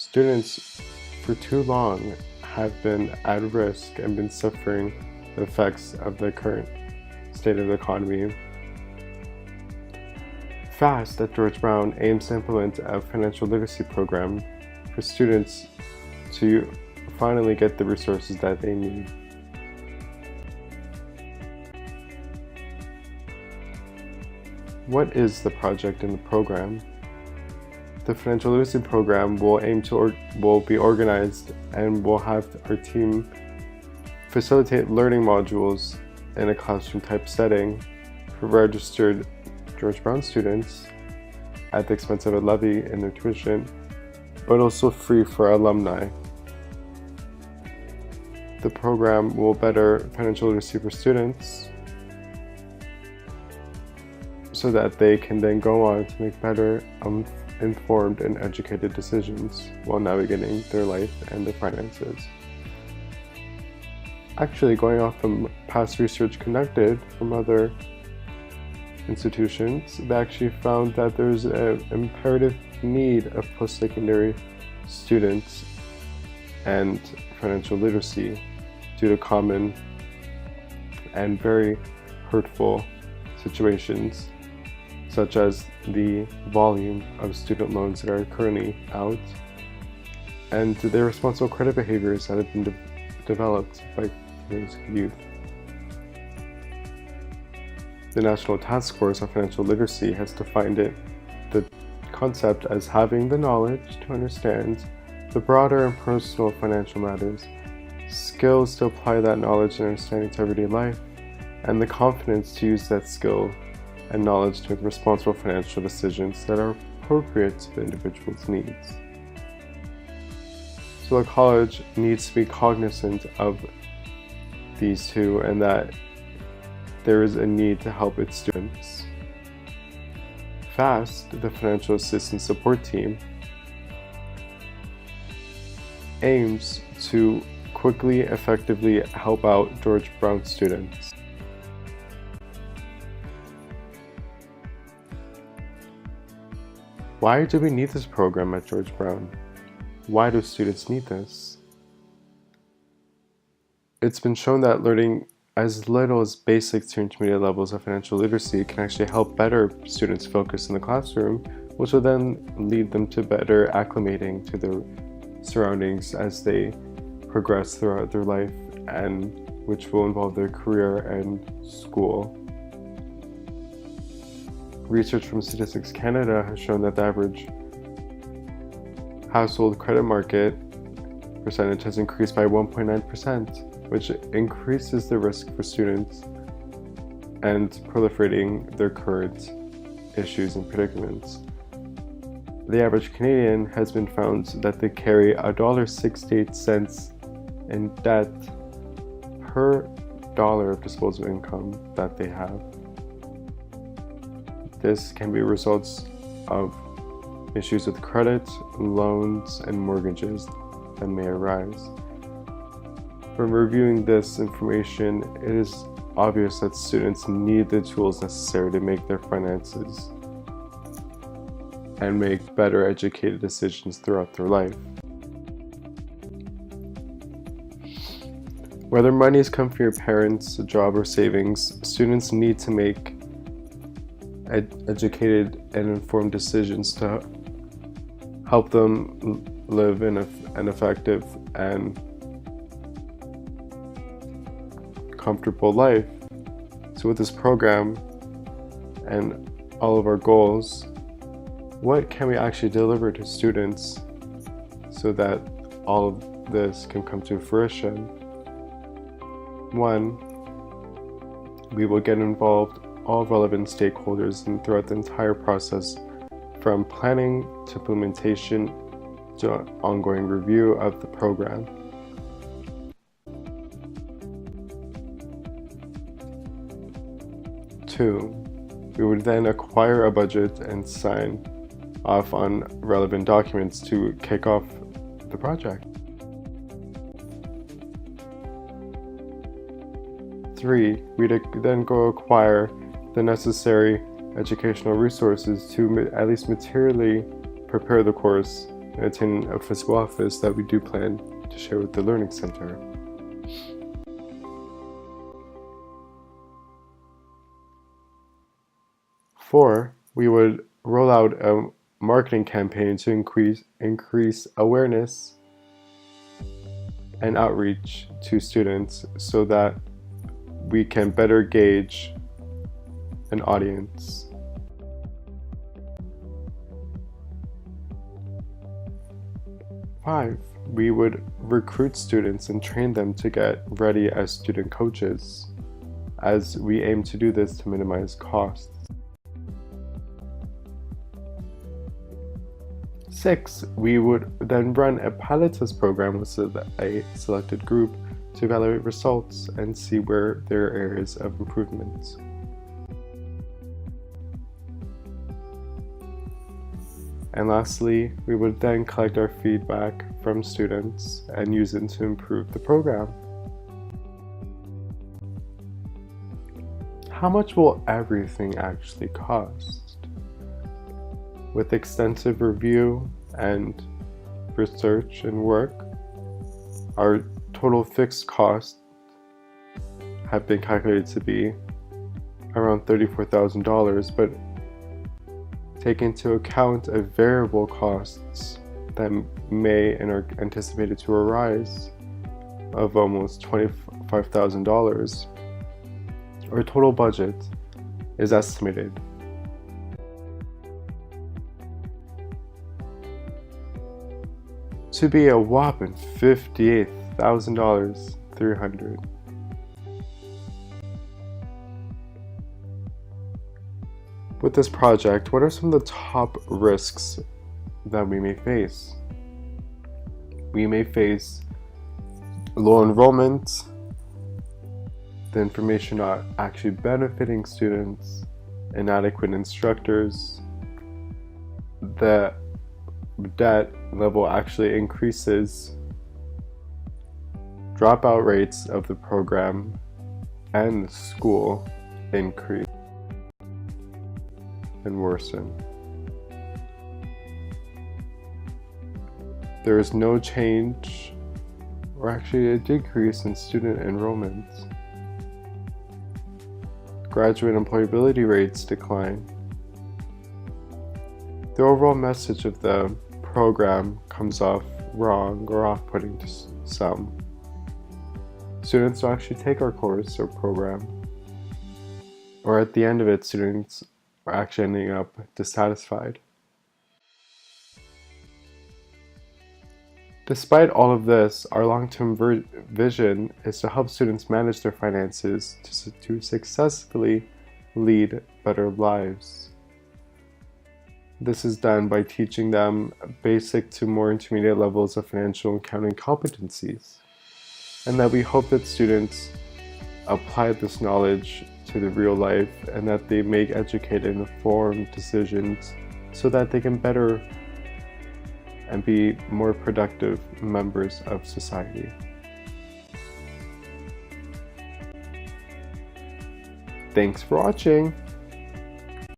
Students for too long have been at risk and been suffering the effects of the current state of the economy. F.A.S.T at George Brown aims to implement a financial literacy program for students to finally get the resources that they need. What is the project in the program? The financial literacy program will be organized and will have our team facilitate learning modules in a classroom type setting for registered George Brown students at the expense of a levy in their tuition, but also free for alumni. The program will better financial literacy for students so that they can then go on to make better, informed and educated decisions while navigating their life and their finances. Actually, going off from past research conducted from other institutions, they actually found that there's an imperative need of post-secondary students and financial literacy due to common and very hurtful situations, such as the volume of student loans that are currently out and the irresponsible credit behaviors that have been developed by today's youth. The National Task Force on Financial Literacy has defined the concept as having the knowledge to understand the broader and personal financial matters, skills to apply that knowledge and understanding to everyday life, and the confidence to use that skill and knowledge to make responsible financial decisions that are appropriate to the individual's needs. So the college needs to be cognizant of these two and that there is a need to help its students. F.A.S.T, the Financial Assistance Support Team, aims to quickly, effectively help out George Brown students. Why do we need this program at George Brown? Why do students need this? It's been shown that learning as little as basic to intermediate levels of financial literacy can actually help better students focus in the classroom, which will then lead them to better acclimating to their surroundings as they progress throughout their life, and which will involve their career and school. Research from Statistics Canada has shown that the average household credit market percentage has increased by 1.9%, which increases the risk for students and proliferating their current issues and predicaments. The average Canadian has been found that they carry $1.68 in debt per dollar of disposable income that they have. This can be results of issues with credit, loans, and mortgages that may arise. From reviewing this information, it is obvious that students need the tools necessary to make their finances and make better educated decisions throughout their life. Whether monies come from your parents, a job, or savings, students need to make educated and informed decisions to help them live in an effective and comfortable life. So with this program and all of our goals, what can we actually deliver to students so that all of this can come to fruition? One, we will get involved all relevant stakeholders and throughout the entire process, from planning to implementation to ongoing review of the program. Two, we would then acquire a budget and sign off on relevant documents to kick off the project. Three, we'd then go acquire the necessary educational resources to at least materially prepare the course and attaining a physical office that we do plan to share with the Learning Center. Four, we would roll out a marketing campaign to increase awareness and outreach to students so that we can better gauge an audience. Five, we would recruit students and train them to get ready as student coaches, as we aim to do this to minimize costs. 6, we would then run a pilot test program with a selected group to evaluate results and see where there are areas of improvement. And lastly, we would then collect our feedback from students and use it to improve the program. How much will everything actually cost? With extensive review and research and work, our total fixed costs have been calculated to be around $34,000, but take into account of variable costs that may and are anticipated to arise of almost $25,000. Our total budget is estimated to be a whopping $58,300. With this project, what are some of the top risks that we may face? We may face low enrollment, the information not actually benefiting students, inadequate instructors, the debt level actually increases, dropout rates of the program and the school increase and worsen. There is no change or actually a decrease in student enrollment. Graduate employability rates decline. The overall message of the program comes off wrong or off-putting to some. Students don't actually take our course or program, or at the end of it, students are actually ending up dissatisfied. Despite all of this, our long-term vision is to help students manage their finances to successfully lead better lives. This is done by teaching them basic to more intermediate levels of financial and accounting competencies, and that we hope that students apply this knowledge to the real life and that they make educated and informed decisions so that they can better and be more productive members of society. Thanks for watching!